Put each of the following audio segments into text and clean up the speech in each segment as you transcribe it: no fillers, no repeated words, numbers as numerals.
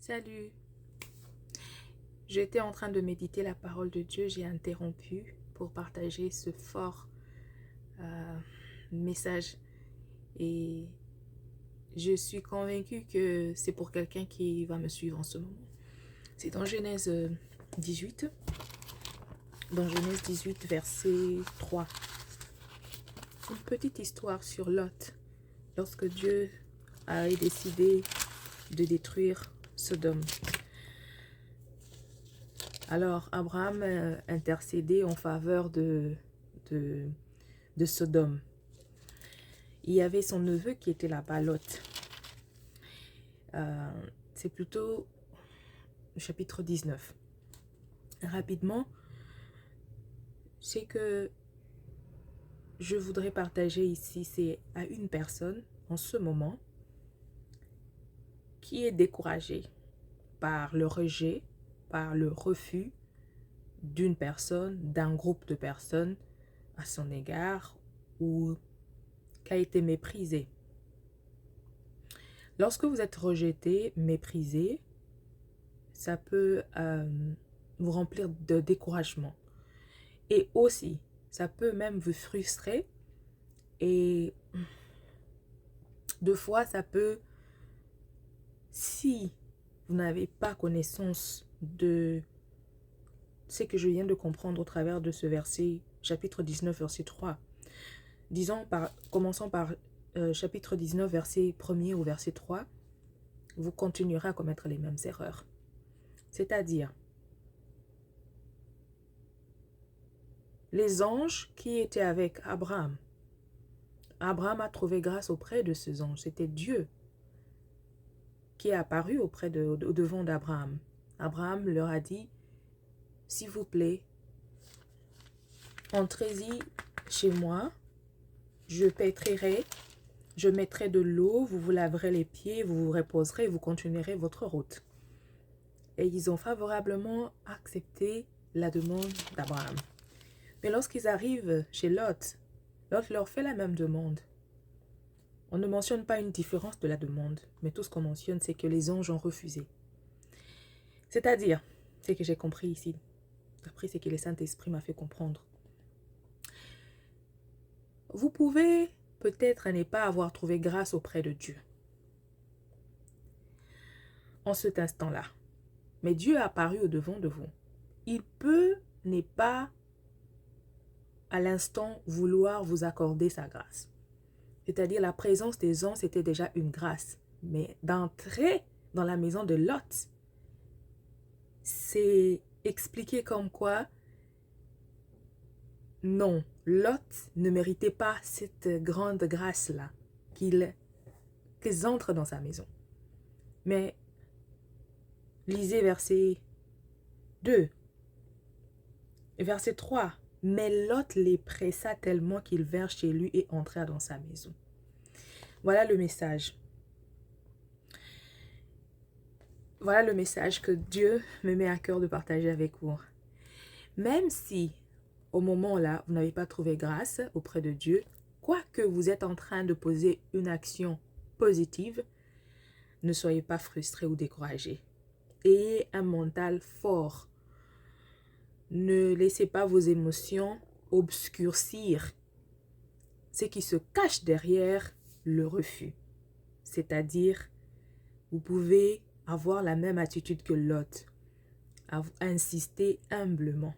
Salut, j'étais en train de méditer la parole de Dieu, j'ai interrompu pour partager ce fort message et je suis convaincue que c'est pour quelqu'un qui va me suivre en ce moment. C'est dans Genèse 18, verset 3. Une petite histoire sur Lot, lorsque Dieu a décidé de détruire Sodome. Alors, Abraham intercédait en faveur de Sodome. Il y avait son neveu qui était là-bas, Lot. C'est plutôt le chapitre 19. Rapidement, c'est que je voudrais partager ici, c'est à une personne en ce moment qui est découragée par le rejet, par le refus d'une personne, d'un groupe de personnes à son égard ou qui a été méprisé. Lorsque vous êtes rejeté, méprisé, ça peut vous remplir de découragement. Et aussi, ça peut même vous frustrer. Et deux fois, ça peut, si vous n'avez pas connaissance de ce que je viens de comprendre au travers de ce verset, chapitre 19, verset 3. Commençons par chapitre 19, verset 1er ou verset 3, vous continuerez à commettre les mêmes erreurs. C'est-à-dire, les anges qui étaient avec Abraham, Abraham a trouvé grâce auprès de ces anges. C'était Dieu qui est apparu au-devant d'Abraham. Abraham leur a dit, s'il vous plaît, entrez-y chez moi, je pétrirai, je mettrai de l'eau, vous vous laverez les pieds, vous vous reposerez et vous continuerez votre route. Et ils ont favorablement accepté la demande d'Abraham. Mais lorsqu'ils arrivent chez Lot, Lot leur fait la même demande. On ne mentionne pas une différence de la demande, mais tout ce qu'on mentionne, c'est que les anges ont refusé. C'est-à-dire, c'est que j'ai compris ici, d'après ce que le Saint-Esprit m'a fait comprendre. Vous pouvez peut-être ne pas avoir trouvé grâce auprès de Dieu en cet instant-là. Mais Dieu est apparu au-devant de vous. Il peut ne pas à l'instant vouloir vous accorder sa grâce. C'est-à-dire la présence des anges, c'était déjà une grâce. Mais d'entrer dans la maison de Lot, c'est expliqué comme quoi non, Lot ne méritait pas cette grande grâce-là, qu'ils entrent dans sa maison. Mais lisez verset 2, verset 3. Mais Lot les pressa tellement qu'ils vinrent chez lui et entrèrent dans sa maison. Voilà le message. Voilà le message que Dieu me met à cœur de partager avec vous. Même si, au moment-là, vous n'avez pas trouvé grâce auprès de Dieu, quoique vous êtes en train de poser une action positive, ne soyez pas frustrés ou découragés. Ayez un mental fort. Ne laissez pas vos émotions obscurcir ce qui se cache derrière le refus. C'est-à-dire, vous pouvez avoir la même attitude que Lot. Insister humblement.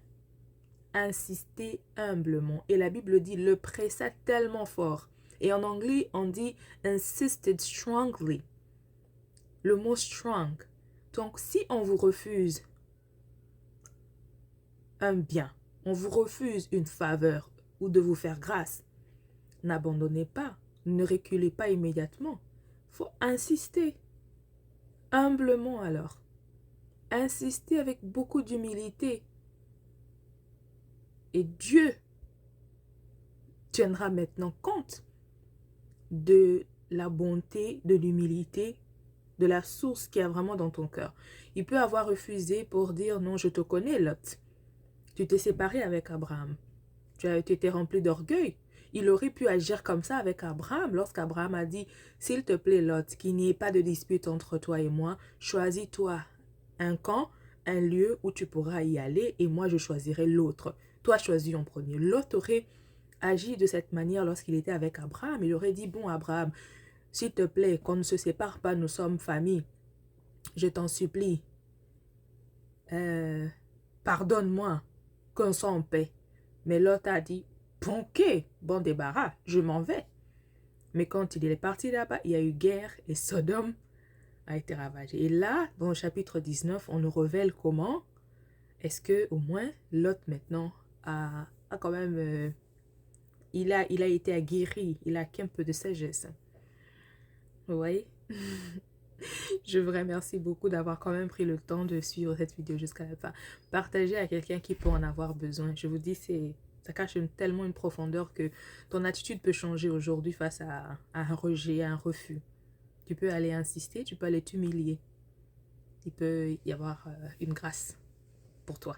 Insister humblement. Et la Bible dit, le pressa tellement fort. Et en anglais, on dit insisted strongly. Le mot strong. Donc, si on vous refuse un bien, on vous refuse une faveur ou de vous faire grâce, n'abandonnez pas, ne reculez pas immédiatement. Il faut insister. Humblement alors. Insistez avec beaucoup d'humilité. Et Dieu tiendra maintenant compte de la bonté, de l'humilité, de la source qu'il y a vraiment dans ton cœur. Il peut avoir refusé pour dire non, je te connais, Lot. Tu t'es séparé avec Abraham. Tu as été rempli d'orgueil. Il aurait pu agir comme ça avec Abraham lorsqu'Abraham a dit, s'il te plaît Lot, qu'il n'y ait pas de dispute entre toi et moi, choisis-toi un camp, un lieu où tu pourras y aller et moi je choisirai l'autre. Toi choisis en premier. Lot aurait agi de cette manière lorsqu'il était avec Abraham. Il aurait dit, bon Abraham, s'il te plaît, qu'on ne se sépare pas, nous sommes famille. Je t'en supplie. Pardonne-moi, qu'on soit en paix. Mais Lot a dit, bon, ok, bon débarras, je m'en vais. Mais quand il est parti là-bas, il y a eu guerre et Sodome a été ravagé. Et là, dans le chapitre 19, on nous révèle comment est-ce que au moins Lot maintenant a quand même, il a été aguerri, il a qu'un peu de sagesse. Vous voyez? Je vous remercie beaucoup d'avoir quand même pris le temps de suivre cette vidéo jusqu'à la fin. Partagez à quelqu'un qui peut en avoir besoin. Je vous dis, ça cache tellement une profondeur que ton attitude peut changer aujourd'hui face à un rejet, à un refus. Tu peux aller insister, tu peux aller t'humilier. Il peut y avoir une grâce pour toi.